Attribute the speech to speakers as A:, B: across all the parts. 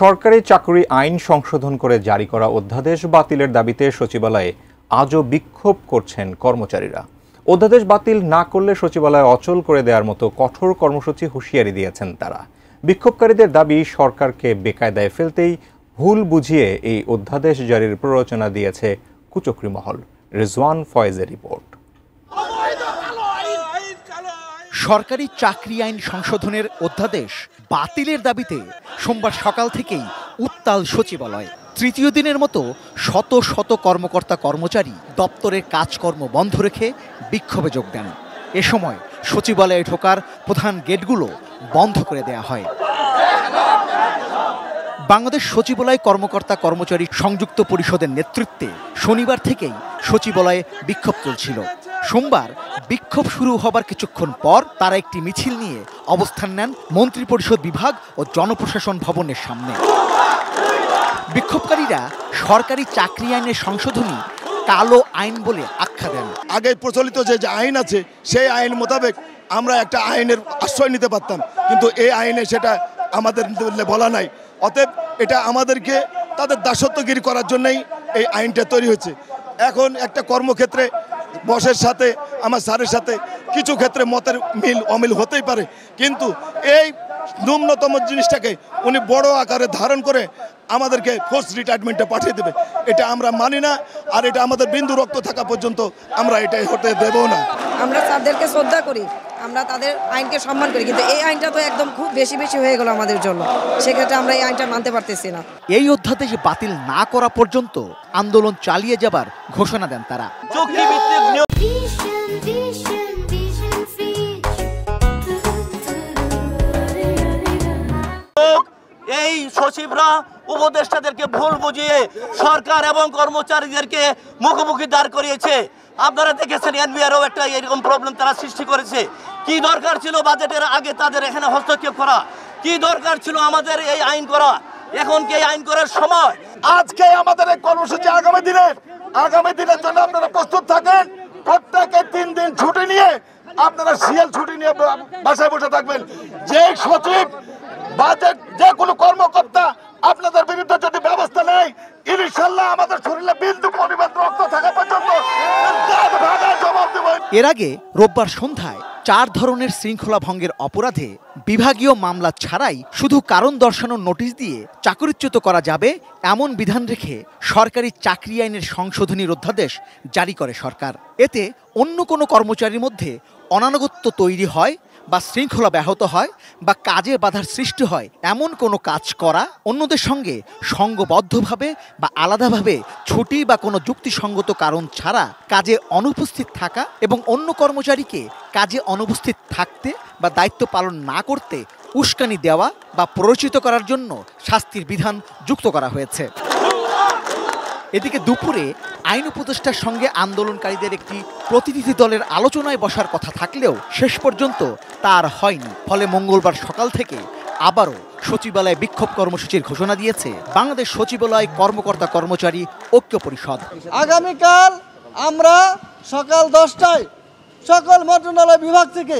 A: সরকারি চাকরি আইন সংশোধন করে জারি করা অধ্যাদেশ বাতিলের দাবিতে সচিবালয়ে আজও বিক্ষোভ করছেন কর্মচারীরা। অধ্যাদেশ বাতিল না করলে সচিবালয় অচল করে দেওয়ার মতো কঠোর কর্মসূচি হুঁশিয়ারি দিয়েছেন তারা। বিক্ষোভকারীদের দাবি, সরকারকে বেকায়দায় ফেলতেই ভুল বুঝিয়ে এই অধ্যাদেশ জারির প্ররোচনা দিয়েছে কুচক্রী মহল। রিজওয়ান ফয়েজের রিপোর্ট।
B: সরকারি চাকরি আইন সংশোধনের অধ্যাদেশ বাতিলের দাবিতে সোমবার সকাল থেকেই উত্তাল সচিবালয়। তৃতীয় দিনের মতো শত শত কর্মকর্তা কর্মচারী দপ্তরের কাজকর্ম বন্ধ রেখে বিক্ষোভে যোগ দেন। এ সময় সচিবালয়ে ঢোকার প্রধান গেটগুলো বন্ধ করে দেয়া হয়। বাংলাদেশ সচিবালয় কর্মকর্তা কর্মচারী সংযুক্ত পরিষদের নেতৃত্বে শনিবার থেকেই সচিবালয়ে বিক্ষোভ চলছিল। সোমবার বিক্ষোভ শুরু হবার কিছুক্ষণ পর তারা একটি মিছিল নিয়ে অবস্থান নেন মন্ত্রিপরিষদ বিভাগ ও জনপ্রশাসন ভবনের সামনে। বিক্ষোভকারীরা সরকারি চাকরি আইনের সংশোধনী কালো আইন বলে আখ্যা দেন।
C: আগে প্রচলিত যে আইন আছে সেই আইন মোতাবেক আমরা একটা আইনের আশ্রয় নিতে পারতাম, কিন্তু এই আইনে সেটা আমাদের বলা নাই। অতএব এটা আমাদেরকে তাদের দাসত্বগিরি করার জন্যই এই আইনটা তৈরি হয়েছে। এখন একটা কর্মক্ষেত্রে বসের সাথে আমার স্যারের সাথে কিছু ক্ষেত্রে মতের মিল অমিল হতেই পারে, কিন্তু এই ন্যূনতম জিনিসটাকে উনি বড় আকারে ধারণ করে আমাদেরকে ফোর্স রিটায়ারমেন্টে পাঠিয়ে দেবে, এটা আমরা মানি না। আর এটা আমাদের বিন্দু রক্ত থাকা পর্যন্ত আমরা এটাই হতে দেব না।
D: আমরা তাদেরকে শ্রদ্ধা করি, আমরা তাদের আইনকে সম্মান করি, কিন্তু এই আইনটা তো একদম খুব বেশি হয়ে গেল আমাদের জন্য। সেক্ষেত্রে আমরা এই আইনটা মানতে পারতেছি না।
B: এই অধ্যাদেশ বাতিল না করা পর্যন্ত আন্দোলন চালিয়ে যাবার ঘোষণা দেন তারা।
E: এই সচিবরা উপদেষ্টাদেরকে ভুল বুঝিয়ে সরকার এবং কর্মচারীদেরকে মুখোমুখি দাঁড় করিয়েছে। আপনারা দেখেছেন এনবিআরও একটা এরকম প্রবলেম তারা সৃষ্টি করেছে। কি দরকার ছিল বাজেটের আগে তাদের এখানে হস্তক্ষেপ করা? কি দরকার ছিল আমাদের এই আইন করা? এখন কি এই আইন করার সময়?
C: আজকে আমাদের এই কর্মসূচি আগামী দিনের জন্য আপনারা প্রস্তুত থাকেন। প্রত্যেকে 3 দিন ছুটি নিয়ে আপনারা সিএল ছুটি নিয়ে বাসায় বসে থাকবেন। যে সচিব বা যে কোনো কর্মকর্তা আপনাদের বিরুদ্ধে যদি ব্যবস্থা নেয়, ইনশাআল্লাহ আমাদের শরীরে বিন্দু পরিমাণ রক্ত থাকা পর্যন্ত জবাব দেব।
B: এর আগে রোববার সন্ধ্যায় 4 ধরনের শৃঙ্খলা ভঙ্গের অপরাধে বিভাগীয় মামলা ছাড়াই শুধু কারণ দর্শানোর নোটিশ দিয়ে চাকরিচ্যুত করা যাবে এমন বিধান রেখে সরকারি চাকরি আইনের সংশোধনীর অধ্যাদেশ জারি করে সরকার। এতে অন্য কোনো কর্মচারীর মধ্যে অনানুগত্য তৈরি হয় বা শৃঙ্খলা ব্যাহত হয় বা কাজে বাধার সৃষ্টি হয় এমন কোনো কাজ করা, অন্যদের সঙ্গে সংঘবদ্ধভাবে বা আলাদাভাবে ছুটি বা কোনো যুক্তিসঙ্গত কারণ ছাড়া কাজে অনুপস্থিত থাকা এবং অন্য কর্মচারীকে কাজে অনুপস্থিত থাকতে বা দায়িত্ব পালন না করতে উস্কানি দেওয়া বা প্ররোচিত করার জন্য শাস্তির বিধান যুক্ত করা হয়েছে। এদিকে দুপুরে আইন উপদেষ্টার সঙ্গে আন্দোলনকারীদের একটি প্রতিনিধি দলের আলোচনায় বসার কথা থাকলেও শেষ পর্যন্ত তা আর হয়নি। ফলে মঙ্গলবার সকাল থেকে আবারও সচিবালয়ে বিক্ষোভ কর্মসূচির ঘোষণা দিয়েছে বাংলাদেশ সচিবালয় কর্মকর্তা কর্মচারী ঐক্য পরিষদ।
F: আগামীকাল আমরা সকাল 10টায় সকল মন্ত্রণালয় বিভাগ থেকে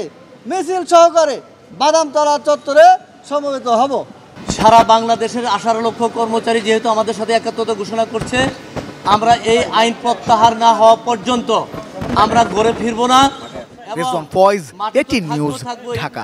F: মিছিল সহকারে বাদামতলা চত্বরে সমবেত হব।
E: সারা বাংলাদেশের 18 লক্ষ কর্মচারী যেহেতু আমাদের সাথে একাত্মতা ঘোষণা করছে, আমরা এই আইন প্রত্যাহার না হওয়া পর্যন্ত আমরা ঘরে ফিরব না।
B: Rizwan Faiz, ATN news, Dhaka.